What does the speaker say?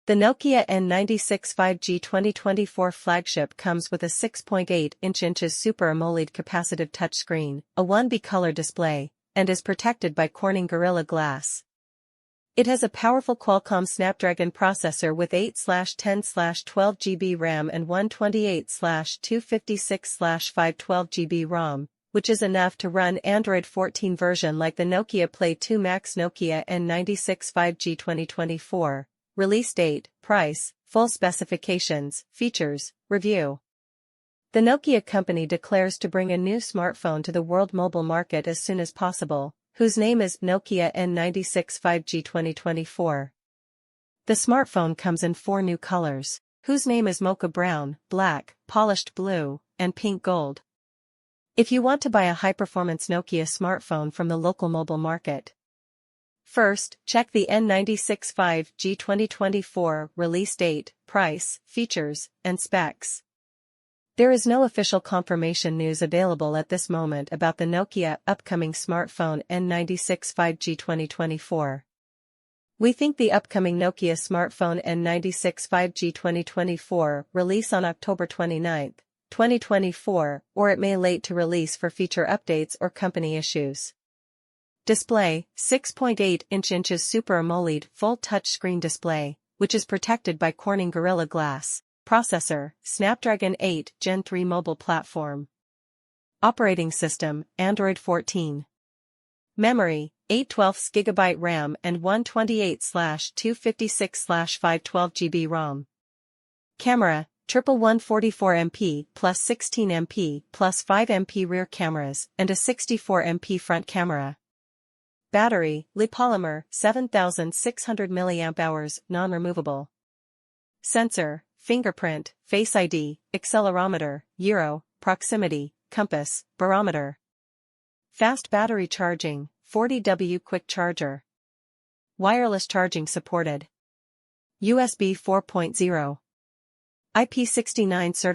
The Nokia N96 5G 2024 flagship comes with a 6.8 Super AMOLED capacitive touchscreen, a 1B color display, and is protected by Corning Gorilla Glass. It has a powerful Qualcomm Snapdragon processor with 8/10/12 GB RAM and 128/256/512 GB ROM, which is enough to run Android 14 version like the Nokia Play 2 Max. Nokia N96 5G 2024. Release date, price, full specifications, features, review. The Nokia company declares to bring a new smartphone to the world mobile market as soon as possible, whose name is Nokia N96 5G 2024. The smartphone comes in 4 new colors, whose name is mocha brown, black, polished blue, and pink gold. If you want to buy a high-performance Nokia smartphone from the local mobile market, first, check the N96 5G 2024 release date, price, features, and specs. There is no official confirmation news available at this moment about the Nokia upcoming smartphone N96 5G 2024. We think the upcoming Nokia smartphone N96 5G 2024 release on October 29, 2024, or it may late to release for feature updates or company issues. Display, 6.8 Super AMOLED full touchscreen display, which is protected by Corning Gorilla Glass. Processor, Snapdragon 8 Gen 3 mobile platform. Operating system, Android 14. Memory, 8/12 GB RAM and 128/256/512 GB ROM. Camera, triple 144MP plus 16MP plus 5MP rear cameras and a 64MP front camera. Battery, Li-polymer, 7600 mAh, non-removable. Sensor, fingerprint, Face ID, accelerometer, gyro, proximity, compass, barometer. Fast battery charging, 40W quick charger. Wireless charging supported. USB 4.0. IP69 certified.